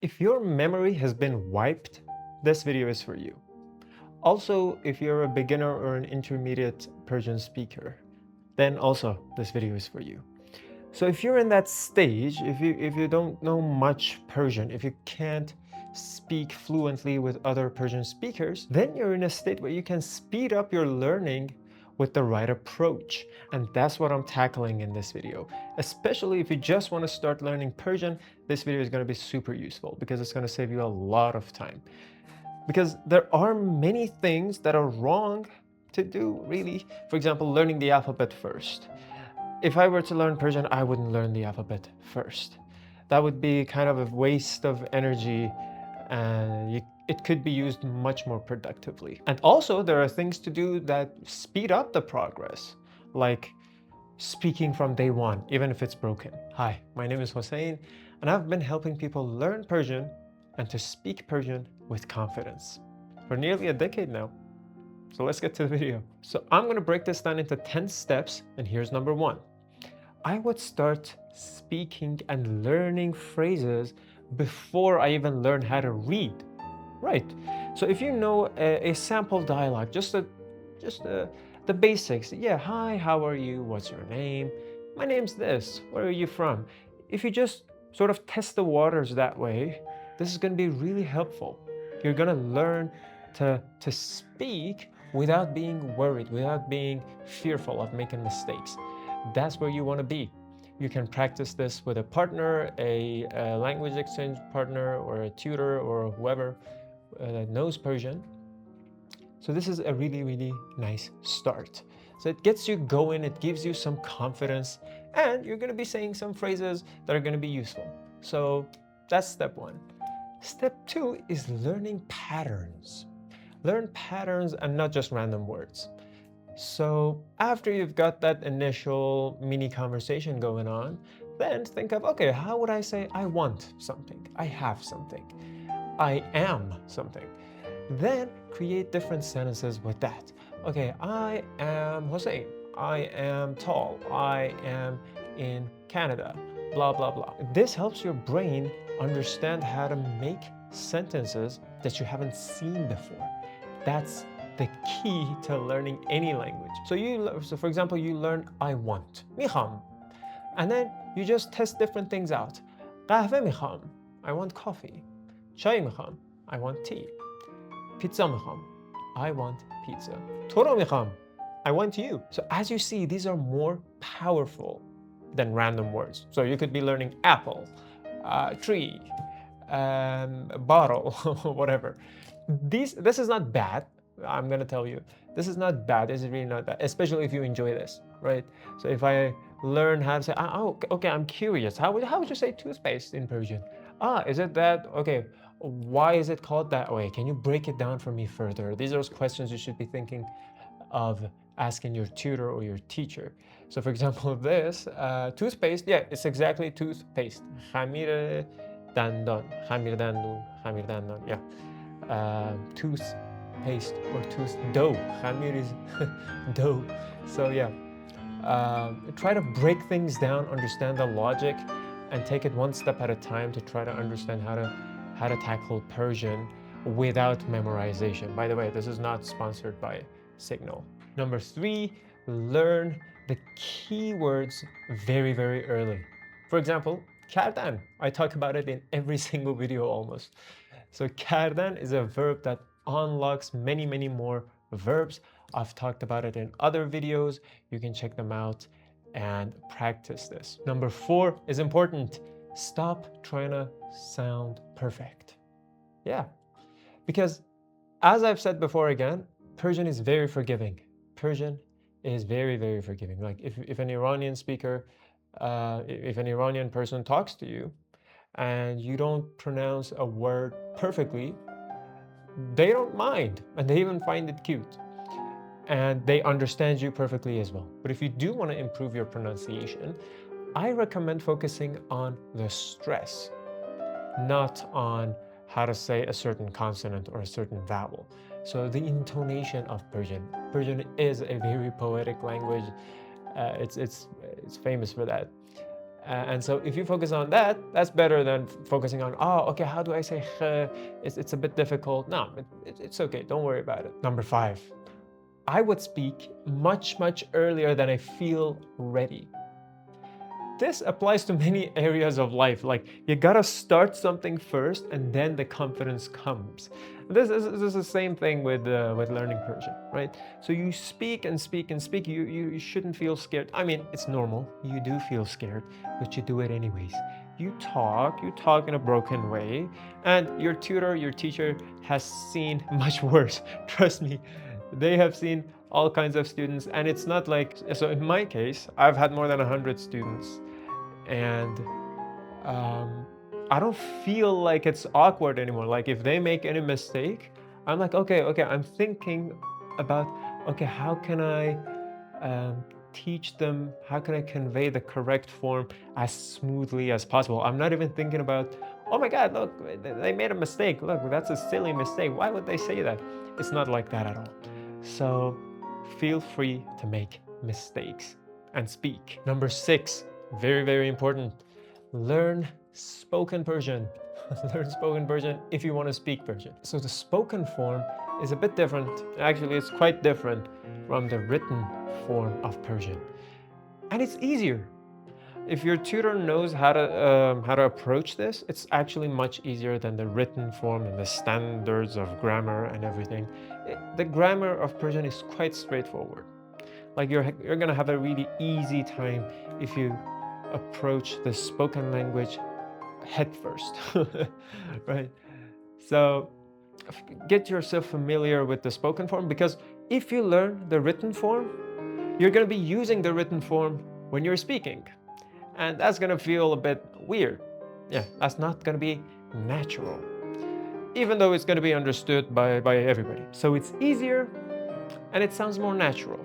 If your memory has been wiped, this video is for you. Also, if you're a beginner or an intermediate Persian speaker, then also this video is for you. So if you're in that stage, if you don't know much Persian, if you can't speak fluently with other Persian speakers, then you're in a state where you can speed up your learning with the right approach. And that's what I'm tackling in this video. Especially if you just want to start learning Persian, this video is going to be super useful because it's going to save you a lot of time. Because there are many things that are wrong to do, really. For example, learning the alphabet first. If I were to learn Persian, I wouldn't learn the alphabet first. That would be kind of a waste of energy, and it could be used much more productively. And also, there are things to do that speed up the progress, like speaking from day one, even if it's broken. Hi, my name is Hossein, and I've been helping people learn Persian and to speak Persian with confidence for nearly a decade now. So let's get to the video. So I'm going to break this down into 10 steps, and here's number one. I would start speaking and learning phrases before I even learn how to read. Right. So if you know a sample dialogue, the basics. Yeah, hi, how are you? What's your name? My name's this. Where are you from? If you just sort of test the waters that way, this is going to be really helpful. You're going to learn to speak without being worried, without being fearful of making mistakes. That's where you want to be. You can practice this with a partner, a language exchange partner, or a tutor, or whoever that knows Persian. So this is a really, really nice start. So it gets you going, it gives you some confidence, and you're going to be saying some phrases that are going to be useful. So that's step one. Step two is learning patterns. Learn patterns and not just random words. So after you've got that initial mini conversation going on, then think of, okay, how would I say I want something, I have something, I am something. Then create different sentences with that. Okay, I am Hossein, I am tall, I am in Canada, blah, blah, blah. This helps your brain understand how to make sentences that you haven't seen before. That's the key to learning any language. So for example, you learn I want, میخوام, and then you just test different things out. قهوه میخوام, I want coffee. چای میخوام, I want tea. پیتزا میخوام, I want pizza. تو رو میخوام, I want you. So as you see, these are more powerful than random words. So you could be learning apple, tree, bottle, whatever. This is not bad. I'm going to tell you, this is not bad. This is really not bad, especially if you enjoy this, right? So if I learn how to say, oh, okay, I'm curious. How would you say toothpaste in Persian? Is it that? Okay, why is it called that way? Can you break it down for me further? These are questions you should be thinking of asking your tutor or your teacher. So for example, this toothpaste, yeah, it's exactly toothpaste. خمیر دندان, خمیر دندون, خمیر دندان, yeah. Toothpaste or tooth dough. Khamir is dough. So yeah, try to break things down, understand the logic, and take it one step at a time to try to understand how to tackle Persian without memorization. By the way, this is not sponsored by Signal. Number three, learn the keywords very, very early. For example, kardan. I talk about it in every single video almost. So kardan is a verb that unlocks many, many more verbs. I've talked about it in other videos. You can check them out and practice this. Number four is important. Stop trying to sound perfect. Yeah, because as I've said before again, Persian is very forgiving. Persian is very, very forgiving. Like if an Iranian speaker, if an Iranian person talks to you and you don't pronounce a word perfectly, they don't mind, and they even find it cute. And they understand you perfectly as well. But if you do want to improve your pronunciation, I recommend focusing on the stress, not on how to say a certain consonant or a certain vowel. So the intonation of Persian. Persian is a very poetic language. It's famous for that. And so if you focus on that, that's better than focusing on, oh, okay, how do I say kh? It's a bit difficult. No, it's okay. Don't worry about it. Number 5, I would speak much earlier than I feel ready. This applies to many areas of life. Like, you gotta start something first and then the confidence comes. This is the same thing with learning Persian, right? So you speak and speak and speak. You shouldn't feel scared. I mean, it's normal. You do feel scared, but you do it anyways. You talk in a broken way, and your tutor, your teacher has seen much worse. Trust me, they have seen all kinds of students, and it's not like, so in my case, I've had more than 100 students, and I don't feel like it's awkward anymore. Like, if they make any mistake, I'm like, okay, I'm thinking about, okay, how can I teach them, how can I convey the correct form as smoothly as possible? I'm not even thinking about, oh my God, look, they made a mistake. Look, that's a silly mistake. Why would they say that? It's not like that at all. So feel free to make mistakes and speak. Number 6, very important. Learn spoken Persian. Learn spoken Persian if you want to speak Persian. So the spoken form is a bit different. Actually, it's quite different from the written form of Persian. And it's easier. If your tutor knows how to approach this, it's actually much easier than the written form and the standards of grammar and everything. The grammar of Persian is quite straightforward. Like, you're gonna have a really easy time if you approach the spoken language head first, right? So get yourself familiar with the spoken form, because if you learn the written form, you're going to be using the written form when you're speaking, and that's going to feel a bit weird. Yeah, that's not going to be natural, even though it's going to be understood by everybody. So it's easier and it sounds more natural.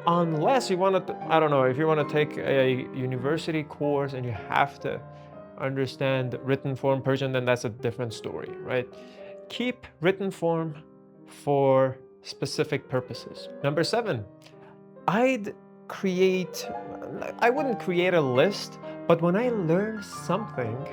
Unless you want to, I don't know, if you want to take a university course and you have to understand written form Persian, then that's a different story, right? Keep written form for specific purposes. Number 7, I wouldn't create a list, but when I learn something,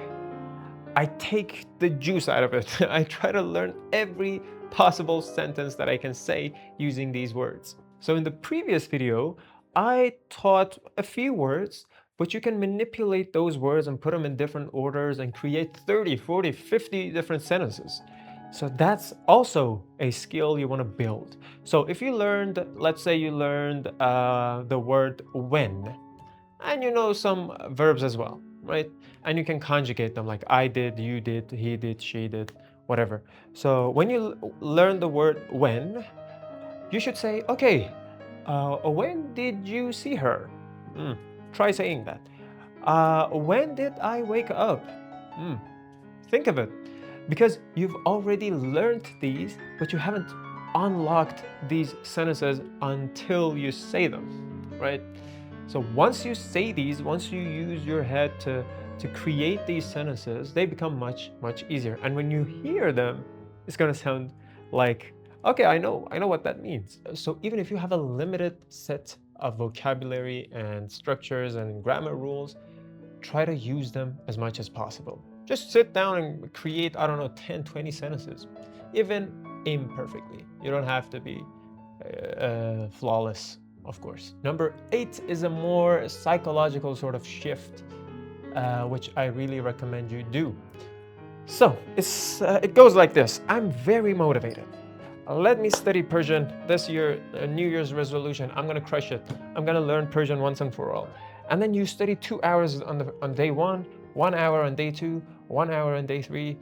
I take the juice out of it. I try to learn every possible sentence that I can say using these words. So in the previous video, I taught a few words, but you can manipulate those words and put them in different orders and create 30, 40, 50 different sentences. So that's also a skill you want to build. So if you learned, let's say you learned the word when, and you know some verbs as well, right? And you can conjugate them, like I did, you did, he did, she did, whatever. So when you learn the word when, you should say, okay, when did you see her? Try saying that. When did I wake up? Think of it, because you've already learned these, but you haven't unlocked these sentences until you say them, right? So once you say these, once you use your head to create these sentences, they become much easier. And when you hear them, it's going to sound like, okay, I know what that means. So even if you have a limited set of vocabulary and structures and grammar rules, try to use them as much as possible. Just sit down and create, I don't know, 10, 20 sentences, even imperfectly. You don't have to be flawless, of course. Number 8 is a more psychological sort of shift, which I really recommend you do. So it goes like this. I'm very motivated. Let me study Persian this year, New Year's resolution. I'm gonna crush it. I'm gonna learn Persian once and for all. And then you study 2 hours on day 1, 1 hour on day 2, 1 hour on day 3.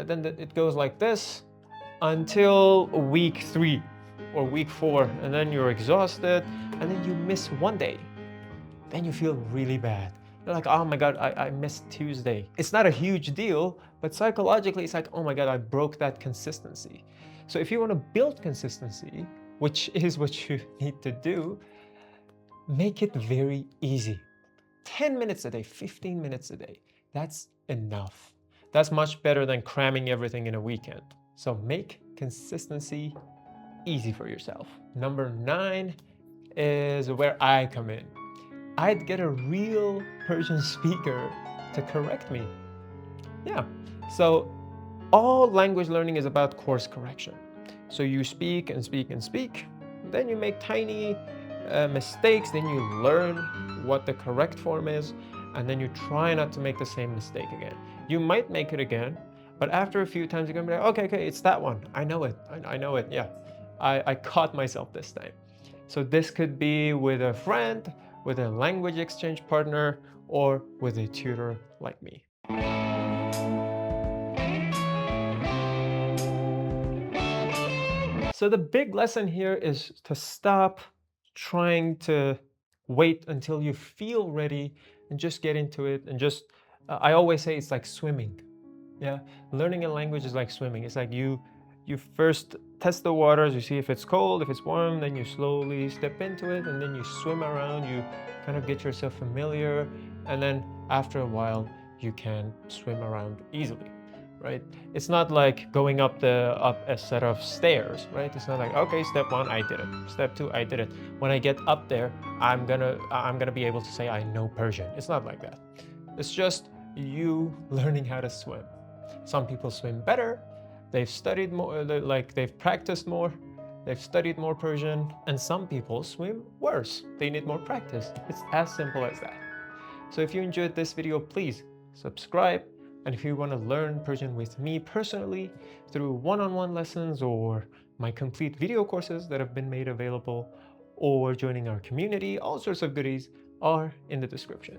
Then it goes like this until week 3 or week 4, and then you're exhausted, and then you miss 1 day. Then you feel really bad. You're like, oh my God, I missed Tuesday. It's not a huge deal, but psychologically it's like, oh my God, I broke that consistency. So if you want to build consistency, which is what you need to do, make it very easy. 10 minutes a day, 15 minutes a day, that's enough. That's much better than cramming everything in a weekend. So make consistency easy for yourself. Number 9 is where I come in. I'd get a real Persian speaker to correct me. Yeah, so all language learning is about course correction. So you speak and speak and speak, then you make tiny mistakes, then you learn what the correct form is, and then you try not to make the same mistake again. You might make it again, but after a few times, you're gonna be like, okay, it's that one. I know it. I know it. Yeah, I caught myself this time. So this could be with a friend, with a language exchange partner, or with a tutor like me. So the big lesson here is to stop trying to wait until you feel ready and just get into it and just I always say it's like swimming. Yeah, learning a language is like swimming. It's like you first test the waters, you see if it's cold, if it's warm, then you slowly step into it and then you swim around, you kind of get yourself familiar, and then after a while you can swim around easily, right? It's not like going up a set of stairs, right? It's not like, okay, step 1 I did it, step 2 I did it. When I get up there, I'm gonna be able to say I know Persian. It's not like that. It's just you learning how to swim. Some people swim better, they've studied more, like they've practiced more, they've studied more Persian, and some people swim worse. They need more practice. It's as simple as that. So if you enjoyed this video, please subscribe. And if you want to learn Persian with me personally through one-on-one lessons or my complete video courses that have been made available or joining our community, all sorts of goodies are in the description.